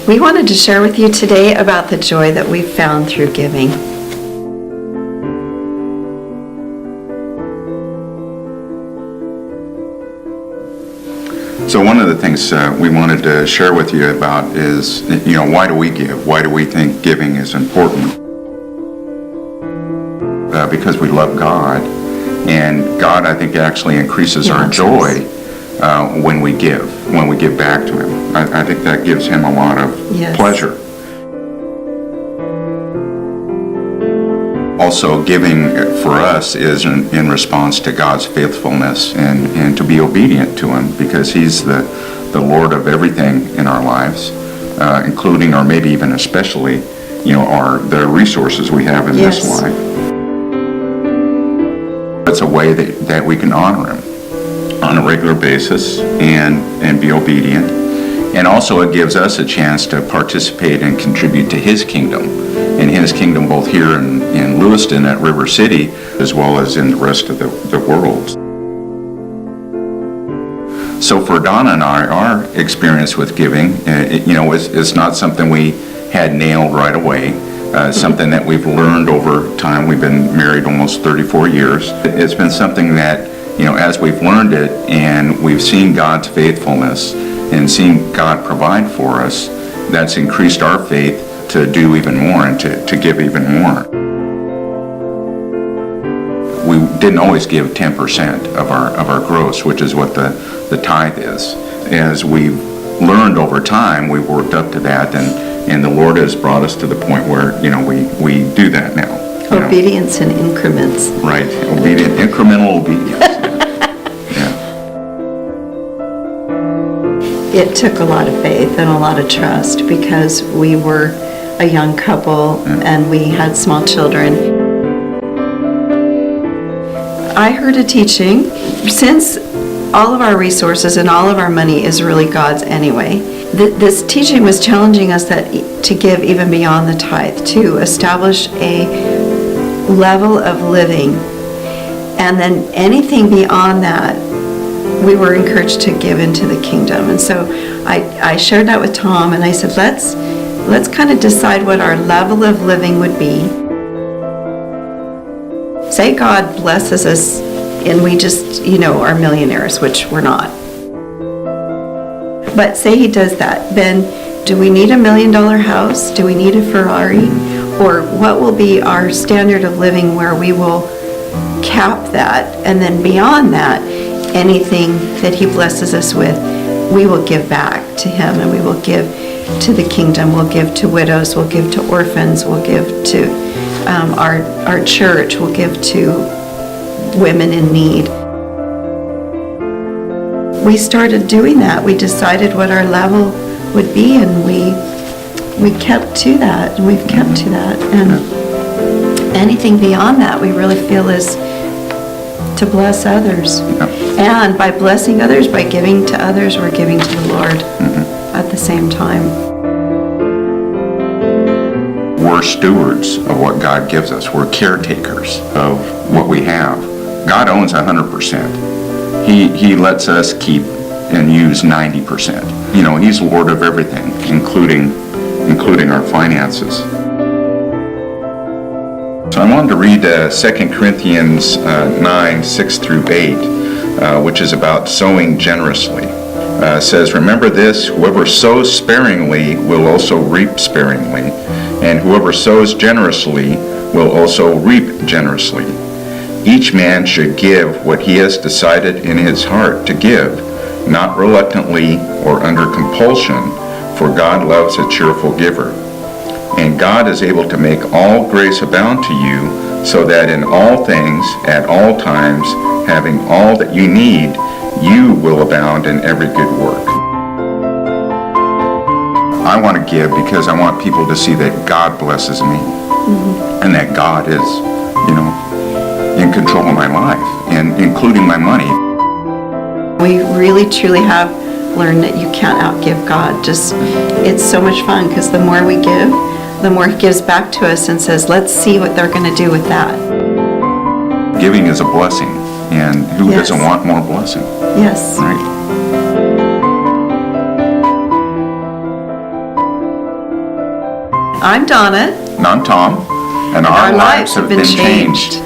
We wanted to share with you today about the joy that we've found through giving. So one of the things we wanted to share with you about is, why do we give? Why do we think giving is important? Because we love God, and God, I think, actually increases our joy when we give back to Him. I think that gives Him a lot of pleasure. Also, giving for us is in response to God's faithfulness and to be obedient to Him, because He's the Lord of everything in our lives, including, or maybe even especially, the resources we have in this life. It's a way that we can honor Him on a regular basis and be obedient. And also it gives us a chance to participate and contribute to His kingdom. In His kingdom, both here in Lewiston at River City, as well as in the rest of the world. So for Donna and I, our experience with giving, it's not something we had nailed right away. Something that we've learned over time. We've been married almost 34 years. It's been something that, as we've learned it and we've seen God's faithfulness and seen God provide for us, that's increased our faith to do even more and to give even more. We didn't always give 10% of our gross, which is what the tithe is. As we've learned over time, we've worked up to that, and the Lord has brought us to the point where, we do that now. Obedience in increments. Right, incremental obedience. It took a lot of faith and a lot of trust, because we were a young couple and we had small children. I heard a teaching, since all of our resources and all of our money is really God's anyway, this teaching was challenging us to give even beyond the tithe, to establish a level of living, and then anything beyond that we were encouraged to give into the kingdom. And so I shared that with Tom, and I said, let's kind of decide what our level of living would be. Say God blesses us and we just, are millionaires, which we're not. But say He does that, then do we need $1 million house? Do we need a Ferrari? Or what will be our standard of living where we will cap that, and then beyond that, anything that He blesses us with, we will give back to Him, and we will give to the kingdom. We'll give to widows, we'll give to orphans, we'll give to our church, we'll give to women in need. We started doing that. We decided what our level would be, and we kept to that, and we've kept to that. And anything beyond that, we really feel is to bless others. And by blessing others, by giving to others, we're giving to the Lord at the same time. We're stewards of what God gives us. We're caretakers of what we have. God owns 100%. He lets us keep and use 90%. He's Lord of everything, including our finances. So I wanted to read 2 Corinthians 9, 6 through 8, which is about sowing generously. It says, "Remember this, whoever sows sparingly will also reap sparingly, and whoever sows generously will also reap generously. Each man should give what he has decided in his heart to give, not reluctantly or under compulsion, for God loves a cheerful giver. And God is able to make all grace abound to you, so that in all things, at all times, having all that you need, you will abound in every good work." I want to give because I want people to see that God blesses me, and that God is, in control of my life, and including my money. We really, truly have learned that you can't outgive God. It's so much fun, because the more we give, the more He gives back to us and says, let's see what they're going to do with that. Giving is a blessing, and who doesn't want more blessing? Yes. Right. I'm Donna. And I'm Tom, and our lives have been changed.